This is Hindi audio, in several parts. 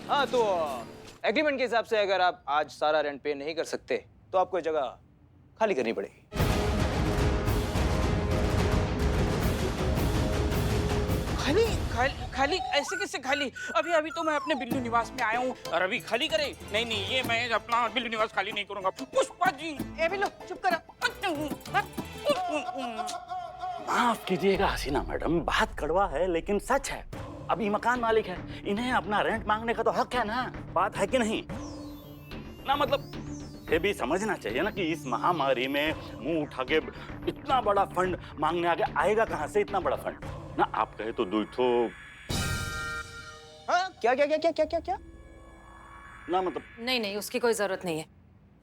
हाँ तो एग्रीमेंट के हिसाब से अगर आप आज सारा रेंट पे नहीं कर सकते तो आपको ये जगह खाली करनी पड़ेगी। खाली खाली खाली ऐसे कैसे खाली? अभी अभी तो मैं अपने बिल्लू निवास में आया हूँ और अभी खाली करे? नहीं नहीं, ये मैं अपना बिल्लू निवास खाली नहीं करूंगा। पुष्पा जी, ए बिल्लू चुप करो। माफ कीजिएगा हसीना मैडम, बात कड़वा है लेकिन सच है। अब ये मकान मालिक है, इन्हें अपना रेंट मांगने का तो हक है ना, बात है कि नहीं ना? मतलब ये भी समझना चाहिए ना कि इस महामारी में मुंह उठा के इतना बड़ा फंड मांगने आगे आएगा कहां से इतना बड़ा फंड ना? आप कहे तो दो तो हाँ क्या क्या क्या क्या क्या क्या क्या ना, मतलब नहीं नहीं, उसकी कोई जरूरत नहीं है।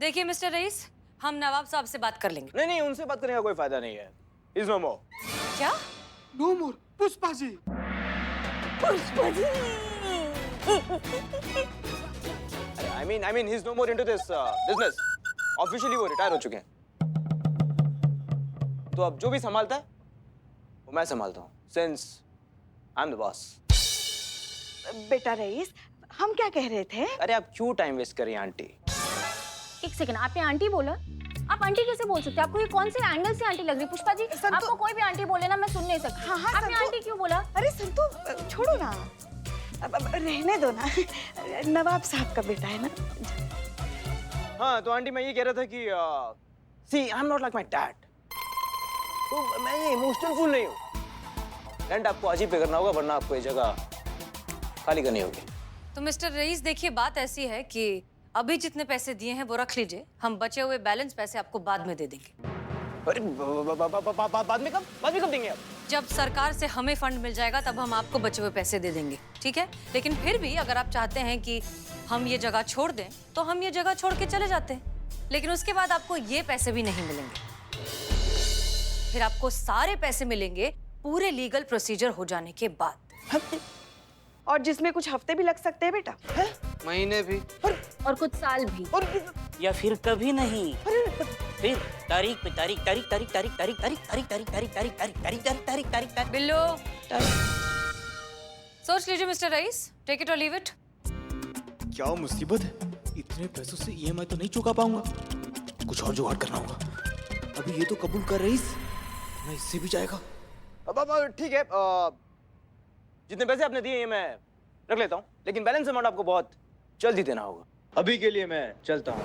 देखिए मिस्टर रईस, हम नवाब साहब से बात कर लेंगे। नहीं नहीं, उनसे बात करने का कोई फायदा नहीं है। Is no more. क्या? No more Pushpa ji. Pushpa ji. I mean, he's no more into this business. Officially वो रिटायर हो चुके हैं। तो अब जो भी संभालता है वो मैं संभालता हूँ। Since I'm the boss. बेटा रईस, हम क्या कह रहे थे? अरे आप क्यों टाइम वेस्ट कर रही हैं आंटी? एक सेकंड, आपने आंटी बोला? आप आंटी कैसे बोल सकते हैं? आपको ये कौन से एंगल से आंटी लग रही? पुष्पा जी, आपको कोई भी आंटी बोले ना, मैं सुन नहीं सकती। हाँ, आपने आंटी क्यों बोला? अरे संतु छोड़ो ना, अब रहने दो ना। नवाब साहब का बेटा है ना। हाँ तो आंटी मैं ये कह रहा था कि see I'm not like my dad. तो मैं ये इमोशनल फूल नहीं हूँ। रेंट आपको आज ही पे करना होगा वरना आपको ये जगह खाली करनी होगी। तो मिस्टर रईस देखिए, बात ऐसी है कि अभी जितने पैसे दिए हैं वो रख लीजिए, हम बचे हुए बैलेंस पैसे आपको बाद में दे देंगे। अरे बाद में कब देंगे आप? जब सरकार से हमें फंड मिल जाएगा तब हम आपको बचे हुए पैसे दे देंगे, ठीक है? लेकिन फिर भी अगर आप चाहते हैं कि हम ये जगह छोड़ दें तो हम ये जगह छोड़ के चले जाते हैं, लेकिन उसके बाद आपको ये पैसे भी नहीं मिलेंगे। फिर आपको सारे पैसे मिलेंगे पूरे लीगल प्रोसीजर हो जाने के बाद। और जिसमें कुछ हफ्ते भी लग सकते हैं बेटा। महीने भी और कुछ साल भी। या फिर कभी नहीं, फिर तारीख पे तारीख, तारीख तारीख तारीख तारीख तारीख तारीख तारीख तारीख तारीख तारीख तारीख तारीख तारीख तारीख तारीख। बिल्लो, सोच लीजिए मिस्टर रईस, टेक इट और लीव इट। क्या मुसीबत है, इतने पैसों से ईएमआई तो नहीं चुका पाऊंगा, कुछ और जुगाड़ करना होगा। अभी ये तो कबूल कर रही ना, इससे भी जाएगा। अब ठीक है, जितने पैसे आपने दिए ये मैं रख लेता हूँ, लेकिन बैलेंस अमाउंट आपको बहुत जल्दी देना होगा। अभी के लिए मैं चलता हूँ।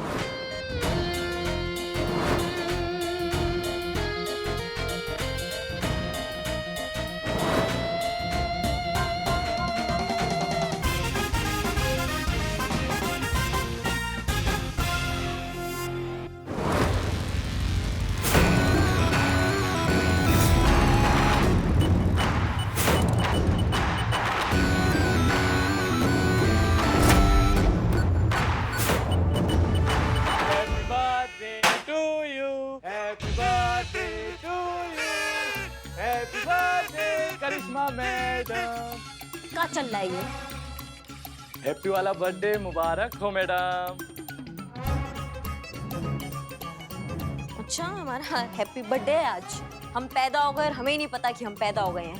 क्या चल रहा है ये? हैप्पी वाला बर्थडे मुबारक हो मैडम। अच्छा, हमारा हैप्पी बर्थडे है आज। हम पैदा हो गए और हमें ही नहीं पता कि हम पैदा हो गए हैं।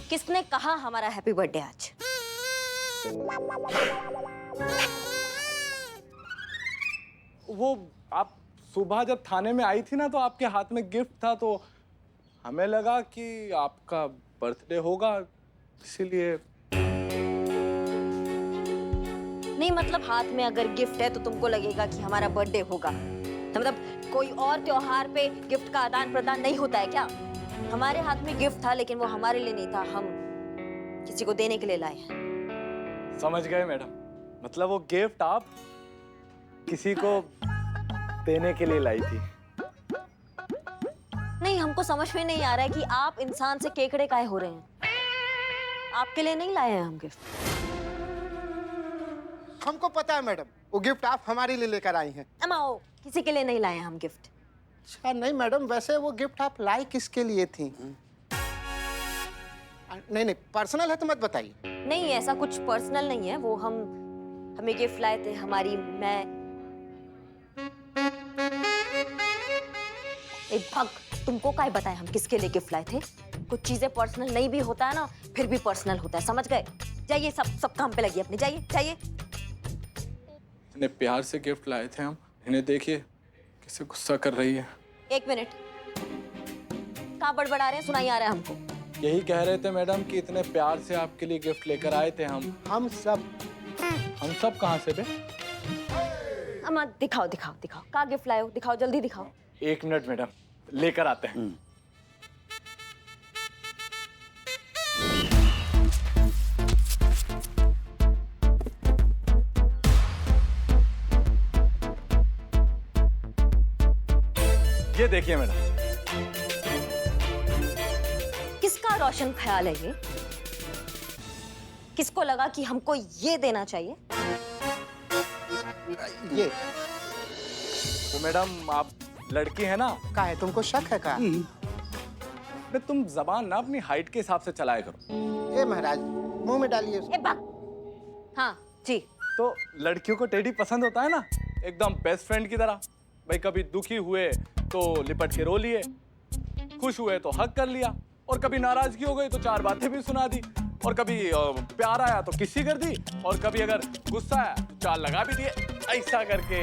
किसने कहा हमारा हैप्पी बर्थडे आज? वो आप सुबह जब थाने में आई थी ना तो आपके हाथ में गिफ्ट था, तो हमें लगा कि आपका बर्थडे होगा इसीलिए। नहीं मतलब हाथ में अगर गिफ्ट है तो तुमको लगेगा कि हमारा बर्थडे होगा। मतलब कोई और त्योहार पे गिफ्ट का आदान प्रदान नहीं होता है क्या? हमारे हाथ में गिफ्ट था लेकिन वो हमारे लिए नहीं था, हम किसी को देने के लिए लाए हैं। समझ गए मैडम, मतलब वो गिफ्ट आप किसी को देने के लिए लाई थी। नहीं, हमको समझ में नहीं आ रहा है कि आप इंसान से केकड़े काहे हो रहे हैं। आपके लिए नहीं लाए हैं हम गिफ्ट। हमको पता है मैडम, वो गिफ्ट आप हमारे लिए लेकर आई हैं। अमाओ, किसी के लिए नहीं लाए हैं हम गिफ्ट। अच्छा नहीं मैडम, वैसे वो गिफ्ट आप लाई किसके लिए थी? नहीं नहीं, पर्सनल है तो मत बताइए। नहीं, ऐसा कुछ पर्सनल नहीं है। वो हमें गिफ्ट लाए थे हमारी भग, तुमको क्या बताए हम किसके लिए गिफ्ट लाए थे? कुछ चीजें पर्सनल नहीं भी होता है ना, फिर भी पर्सनल होता है, समझ गए? जाइए, सब काम पे लगी अपने, जाइए जाइए। इतने प्यार से गिफ्ट लाए थे हम, इन्हें देखिए कैसे गुस्सा कर रही है। 1 मिनट, कहाँ बड़बड़ा रहे हैं, सुनाई आ रहा है हमको। यही कह रहे थे मैडम कि इतने प्यार से आपके लिए गिफ्ट लेकर आए थे हम सब कहाँ से बे? अम्मा दिखाओ दिखाओ दिखाओ, कहाँ गिफ्ट लाए हो, दिखाओ जल्दी दिखाओ। 1 मिनट मैडम, लेकर आते हैं। ये देखिए मैडम। किसका रोशन ख्याल है ये? किसको लगा कि हमको ये देना चाहिए? ये तो मैडम आप लड़की है ना, का है, तुमको शक है का? बे तुम जबान ना अपनी हाइट के हिसाब से चलाया करो। ए महाराज, मुंह में डालिए उसको। ए बाप। हाँ जी। तो लड़कियों को टेडी पसंद होता है ना, एकदम बेस्ट फ्रेंड की तरह। भाई कभी दुखी हुए तो लिपट के रो लिए, खुश हुए तो हक कर लिया, और कभी नाराजगी हो गई तो 4 बातें भी सुना दी, और कभी प्यार आया तो किसी कर दी, और कभी अगर गुस्सा आया तो 4 लगा भी दिए, ऐसा करके।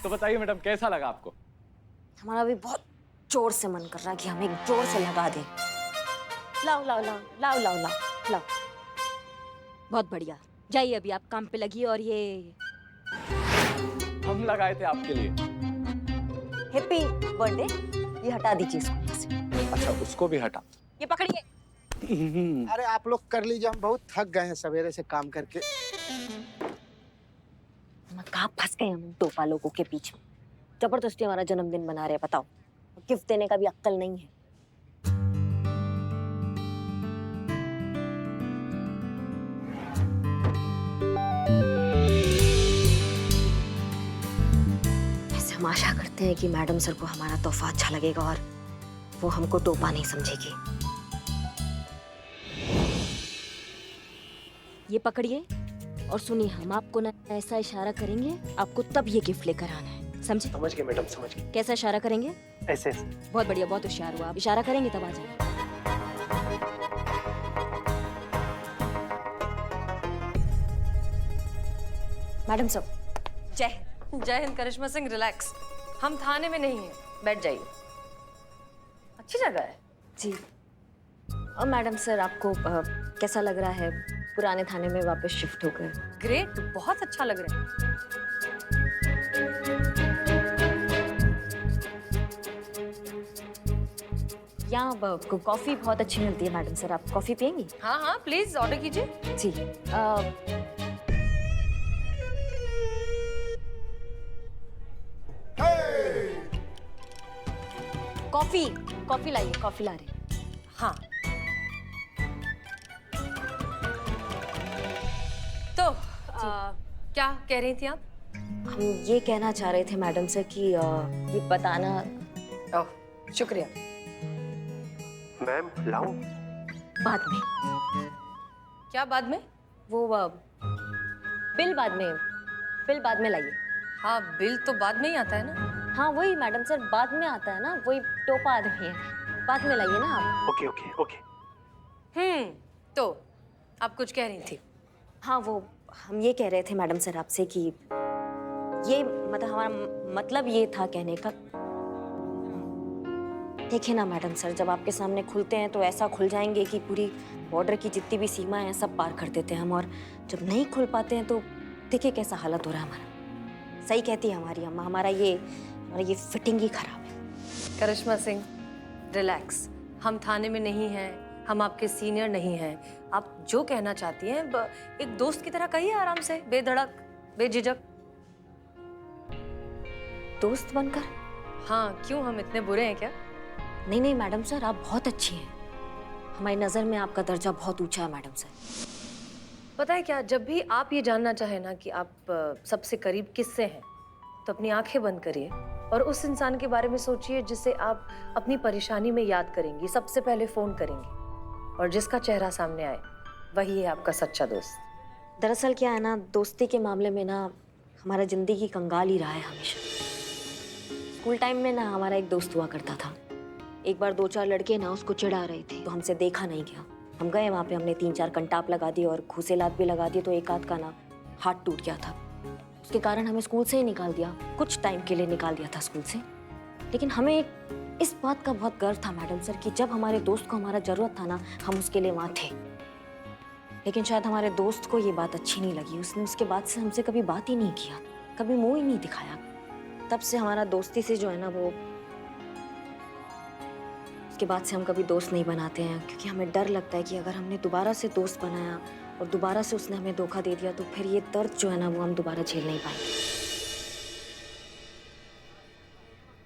तो बताइए मैडम कैसा लगा आपको? हमारा भी बहुत जोर से मन कर रहा है कि हम एक जोर से लगा दें। लाओ लाओ लाओ लाओ लाओ लाओ लाओ। बहुत बढ़िया, जाइए अभी आप काम पे लगी। और ये हम लगाए थे आपके लिए। हैप्पी बर्थडे, ये हटा दीजिए इसको यहाँ से। अच्छा उसको भी हटा। ये पकड़िए। अरे आप लोग कर लीजिए, हम बहुत थक गए हैं सवेरे से काम करके। हम कहाँ फंस गए हम 2 लोगों के पीछे। जबरदस्ती हमारा जन्मदिन मना रहे हैं, बताओ। गिफ्ट देने का भी अक्ल नहीं है। ऐसे हम आशा करते हैं कि मैडम सर को हमारा तोहफा अच्छा लगेगा और वो हमको टोपा नहीं समझेगी। ये पकड़िए और सुनिए, हम आपको ना ऐसा इशारा करेंगे, आपको तब ये गिफ्ट लेकर आना है, समझे? समझ गए मैडम, समझ गए। कैसा इशारा करेंगे? ऐसे। बहुत बढ़िया, बहुत होशियार हुआ। आप इशारा करेंगे तब आ जाएंगे। मैडम साहब, जय हिंद। जय हिंद करिश्मा सिंह, रिलैक्स। हम थाने में नहीं हैं, बैठ जाइए। अच्छी जगह है जी। और मैडम सर, आपको कैसा लग रहा है पुराने थाने में वापस शिफ्ट होकर? ग्रेट, बहुत अच्छा लग रहा है। यहाँ कॉफी बहुत अच्छी मिलती है मैडम सर, आप कॉफी पियेंगी? हाँ हाँ प्लीज ऑर्डर कीजिए। जी। कॉफी कॉफी लाइए, कॉफी ला रहे। हाँ तो क्या कह रही थी आप? हम ये कहना चाह रहे थे मैडम सर कि ये बताना। ओह शुक्रिया। मैम लाऊं? बाद में। क्या बाद में? वो बिल बाद में, बिल बाद में लाइए। हाँ बिल तो बाद में ही आता है ना। हाँ वही मैडम सर, बाद में आता है ना, वही टोपा आदमी है, बाद में लाइए ना आप। Okay okay okay. तो आप कुछ कह रही थी? हाँ वो हम ये कह रहे थे मैडम सर आपसे कि ये मतलब हमारा मतलब ये था कहने का। देखिए ना मैडम सर, जब आपके सामने खुलते हैं तो ऐसा खुल जाएंगे कि पूरी बॉर्डर की जितनी भी सीमाएं हैं सब पार कर देते हैं हम, और जब नहीं खुल पाते हैं तो देखिए कैसा हालत हो रहा है हमारा। सही कहती है हमारी अम्मा, हमारा ये फिटिंग ही खराब है। करिश्मा सिंह रिलैक्स, हम थाने में नहीं हैं, हम आपके सीनियर नहीं हैं। आप जो कहना चाहती हैं एक दोस्त की तरह कहिए, आराम से, बेधड़क बेझिझक। दोस्त बनकर? हाँ क्यों, हम इतने बुरे हैं क्या? नहीं नहीं मैडम सर, आप बहुत अच्छी हैं। हमारी नज़र में आपका दर्जा बहुत ऊंचा है मैडम सर। पता है क्या, जब भी आप ये जानना चाहें ना कि आप सबसे करीब किससे हैं, तो अपनी आंखें बंद करिए और उस इंसान के बारे में सोचिए जिसे आप अपनी परेशानी में याद करेंगी, सबसे पहले फ़ोन करेंगी, और जिसका चेहरा सामने आए वही है आपका सच्चा दोस्त। दरअसल क्या है ना, दोस्ती के मामले में ना हमारा जिंदगी कंगाल ही रहा है हमेशा। स्कूल टाइम में ना हमारा एक दोस्त हुआ करता था। एक बार 2-4 लड़के ना उसको चिढ़ा रहे थे तो हमसे देखा नहीं गया, हम गए वहाँ पे, हमने 3-4 कंटाप लगा दिए और घूसेलात भी लगा दिए, तो एक आध का ना हाथ टूट गया था। उसके कारण हमें स्कूल से ही निकाल दिया, कुछ टाइम के लिए निकाल दिया था स्कूल से। लेकिन हमें इस बात का बहुत गर्व था मैडम सर कि जब हमारे दोस्त को हमारा जरूरत था ना, हम उसके लिए वहाँ थे। लेकिन शायद हमारे दोस्त को ये बात अच्छी नहीं लगी, उसने उसके बाद से हमसे कभी बात ही नहीं किया, कभी मुंह ही नहीं दिखाया। तब से हमारा दोस्ती से जो है ना वो, उसके बाद से हम कभी दोस्त नहीं बनाते हैं, क्योंकि हमें डर लगता है कि अगर हमने दोबारा से दोस्त बनाया और दोबारा से उसने हमें धोखा दे दिया तो फिर ये दर्द जो है ना वो हम दोबारा झेल नहीं पाएंगे।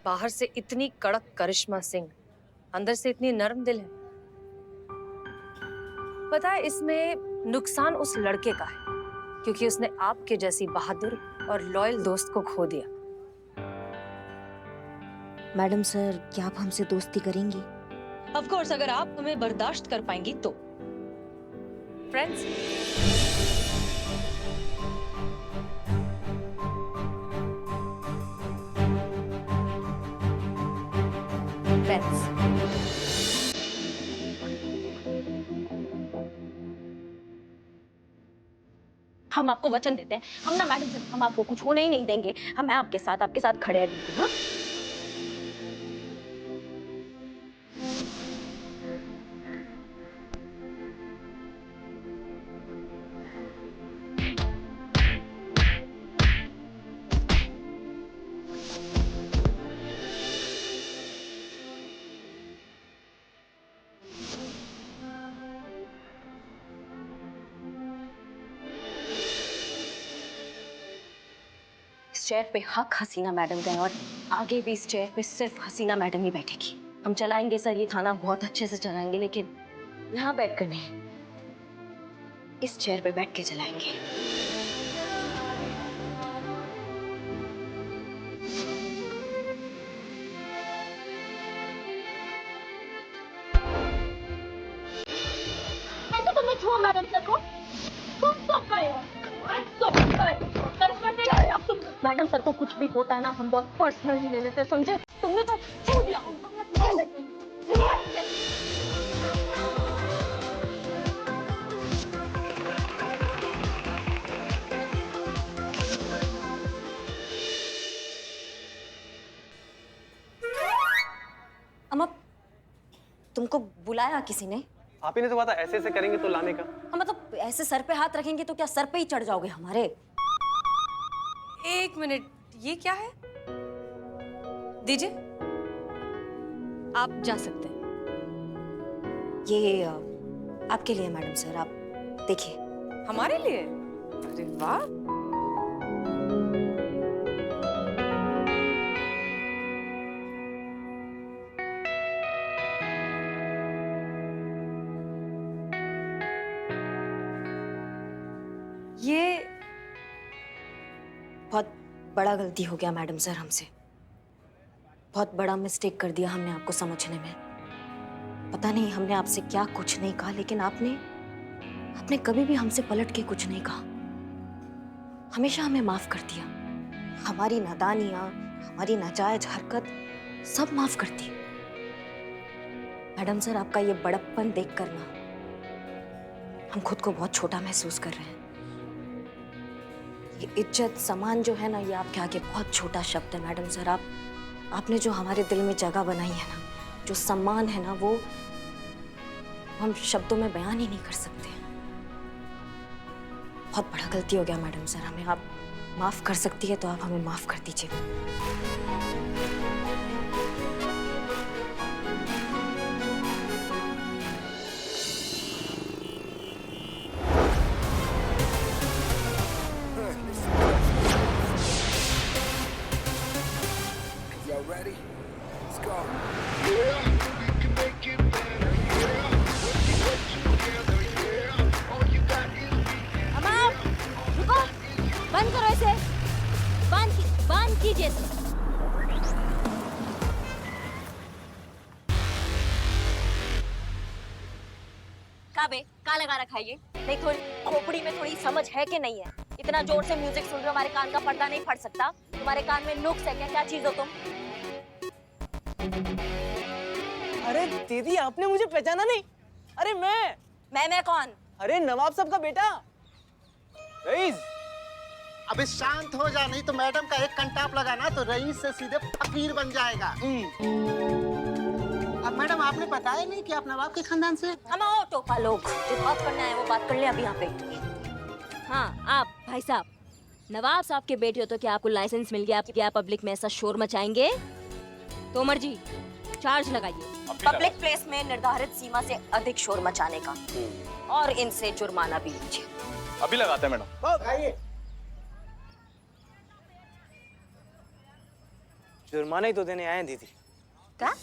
बाहर से इतनी कड़क करिश्मा सिंह, अंदर से इतनी नरम दिल है। पता है इसमें नुकसान उस लड़के का है, क्योंकि उसने आपके जैसी बहादुर और लॉयल दोस्त को खो दिया। मैडम सर, क्या आप हमसे दोस्ती करेंगी? ऑफ कोर्स, अगर आप हमें बर्दाश्त कर पाएंगी तो। फ्रेंड्स, हम आपको वचन देते हैं, हम ना मैडम सर, हम आपको कुछ होने ही नहीं देंगे। हम आपके साथ खड़े हैं बिल्कुल। हाँ? इस चेयर पे हक हसीना मैडम का है और आगे भी इस चेयर पे सिर्फ हसीना मैडम ही बैठेगी। हम चलाएंगे सर ये थाना बहुत अच्छे से चलाएंगे, लेकिन यहाँ बैठकर नहीं, इस चेयर पे बैठ के चलाएंगे। ऐसे तुमने छुआ मैडम सर को? तुम सब गए हो, सब गए। मैडम सर को कुछ भी होता है ना, हम बहुत पर्सनली ले लेते, समझे? तुमने तो छू दिया। अम्मा, तुमको बुलाया किसी ने? आप ही ने तो कहा था ऐसे ऐसे करेंगे तो लाने का। हाँ, मतलब ऐसे सर पे हाथ रखेंगे तो क्या सर पे ही चढ़ जाओगे हमारे? एक मिनट, ये क्या है? दीजिए, आप जा सकते हैं। ये आपके लिए मैडम सर, आप देखिए। हमारे लिए? अरे वाह। ये बहुत बड़ा गलती हो गया मैडम सर हमसे, बहुत बड़ा मिस्टेक कर दिया हमने आपको समझने में। पता नहीं हमने आपसे क्या कुछ नहीं कहा, लेकिन आपने कभी भी हमसे पलट के कुछ नहीं कहा, हमेशा हमें माफ कर दिया। हमारी नादानियां, हमारी नाजायज हरकत सब माफ कर दी। मैडम सर, आपका ये बड़प्पन देख कर ना हम खुद को बहुत छोटा महसूस कर रहे हैं। ये इज्जत सम्मान जो है ना, ये आपके आगे बहुत छोटा शब्द है मैडम सर। आपने जो हमारे दिल में जगह बनाई है ना, जो सम्मान है ना, वो हम शब्दों में बयान ही नहीं कर सकते। बहुत बड़ा गलती हो गया मैडम सर, हमें आप माफ कर सकती है तो आप हमें माफ कर दीजिए। रुको, बंद करो इसे, बांध कीजिए इसे। का लगा रखा है ये? नहीं, थोड़ी खोपड़ी में थोड़ी समझ है कि नहीं है? इतना जोर से म्यूजिक सुन रहे हो, हमारे कान का पर्दा नहीं फट सकता? तुम्हारे कान में नुक्स है क्या? क्या चीज हो तुम? अरे दीदी, आपने मुझे पहचाना नहीं? अरे मैं मैं कौन? अरे नवाब साहब का बेटा रईस। अबे शांत हो जा, नहीं तो मैडम का एक कंटाप लगाना तो रईस से सीधे फकीर बन जाएगा। अब मैडम आपने बताया नहीं कि आप नवाब के खानदान से? हम आओ टोपा लोग, जो बात करना है वो बात कर ले अभी यहाँ पे। हाँ आप भाई साहब, नवाब साहब के बेटे हो तो क्या आपको लाइसेंस मिल गया? क्या पब्लिक में ऐसा शोर मचाएंगे? तोमर जी चार्ज लगाइए पब्लिक प्लेस में निर्धारित सीमा से अधिक शोर मचाने का, और इनसे जुर्माना भी लीजिए। अभी लगाते हैं मैडम। आइए। जुर्माना ही तो देने आए हैं दीदी। क्या?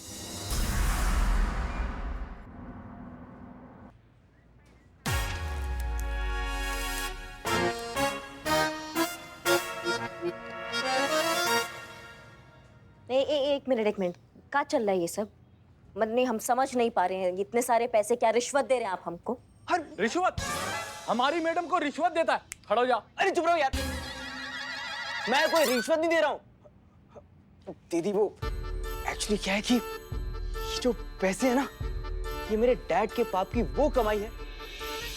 एक मिनट क्या चल रहा है ये सब? मतलब हम समझ नहीं पा रहे हैं, इतने सारे पैसे क्या रिश्वत दे रहे हैं आप हमको? हर रिश्वत? हमारी मैडम को रिश्वत देता है? खड़ो जा। अरे चुप रहो यार, मैं कोई रिश्वत नहीं दे रहा हूँ दीदी। वो एक्चुअली क्या है कि ये जो पैसे है ना, ये मेरे डैड के पाप की वो कमाई है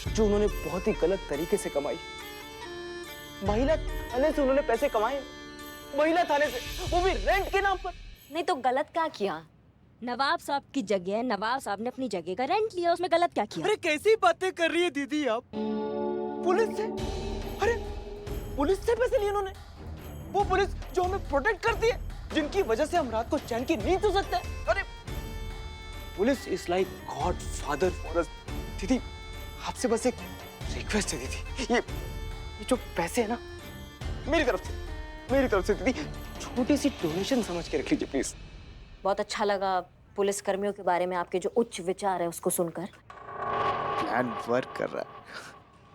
जो उन्होंने बहुत ही गलत तरीके से कमाई। महिला थाने से उन्होंने पैसे कमाए, महिला थाने से, वो भी रेंट के नाम पर। नहीं तो गलत क्या किया? नवाब साहब की जगह नवाब साहब ने अपनी जगह का रेंट लिया, उसमें गलत क्या किया? अरे कैसी बातें कर रही है दीदी आप? पुलिस से? अरे पुलिस से पैसे लिए उन्होंने? वो पुलिस जो हमें प्रोटेक्ट करती है, जिनकी वजह से हम रात को चैन की नींद सो सकते हैं। अरे police is like God father for us. दीदी आपसे बस एक रिक्वेस्ट है दीदी, ये जो पैसे है ना, मेरी तरफ से दीदी छोटी सी डोनेशन समझ के रख लीजिए प्लीज। बहुत अच्छा लगा पुलिस कर्मियों के बारे में आपके जो उच्च विचार है उसको सुनकर। प्लान वर्क कर रहा है।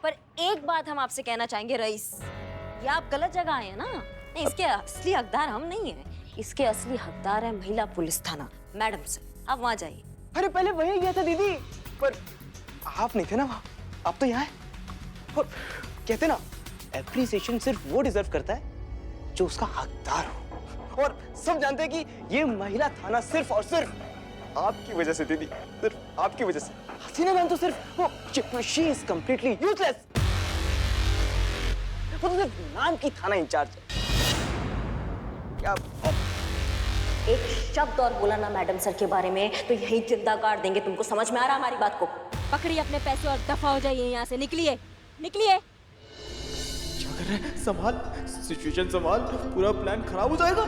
पर एक बात हम आपसे कहना चाहेंगे रईस, ये आप गलत जगह आए हैं ना। नहीं, इसके असली हकदार हम नहीं है, इसके असली हकदार है महिला पुलिस थाना मैडम से। आप वहाँ जाइए। अरे पहले वही गया था दीदी, पर आप नहीं थे ना वहाँ, आप तो यहाँ है। और कहते ना, एप्रिसिएशन सिर्फ वो डिजर्व करता है जो उसका हकदार हो। और सब जानते हैं कि ये महिला थाना सिर्फ और सिर्फ आपकी वजह से दीदी, सिर्फ आपकी वजह से। हसीना मैम तो सिर्फ वो शी इज कंप्लीटली यूजलेस। वो तो सिर्फ नाम की थाना इंचार्ज है। क्या एक शब्द और बोला ना मैडम सर के बारे में तो यही जिंदा गाड़ देंगे। तुमको समझ में आ रहा हमारी बात को? पकड़िए अपने पैसे और दफा हो जाइए यहाँ से। निकलिए निकलिए। क्या कर रहे हैं? संभाल, सिचुएशन संभाल, पूरा प्लान खराब हो जाएगा।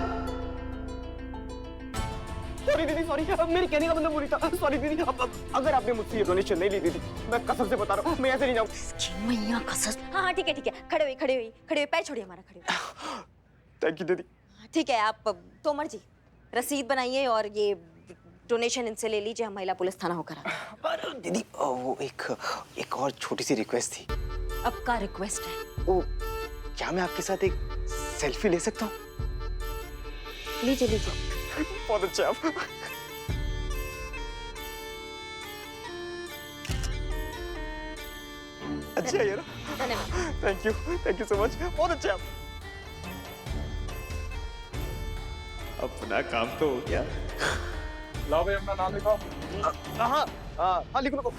सॉरी दीदी, सॉरी, मेरी कहने का मतलब बुरी था। सॉरी दीदी, अगर आपने मुझसे ये डोनेशन नहीं ली दीदी, मैं कसम से बता रहा हूँ, मैं ऐसे नहीं जाऊँ। मैया कसम। हाँ ठीक है, खड़े हुई पैर छोड़िए हमारा, खड़े हुई। थैंक यू दीदी। ठीक है, आप तोमर जी रसीद बनाइए और ये डोनेशन इनसे ले लीजिए, हम महिला पुलिस थाना होकर आते हैं। अरे दीदी वो एक और छोटी सी रिक्वेस्ट थी। अब का रिक्वेस्ट है? वो क्या मैं आपके साथ एक सेल्फी ले सकता हूँ? लीजिए। बहुत अच्छा आप। अच्छा है ना? धन्यवाद। थैंक यू सो मच, बहुत अच्छा आप। अपना काम तो हो गया। लाओ भाई अपना नाम लिखाओ। हाँ लिखो।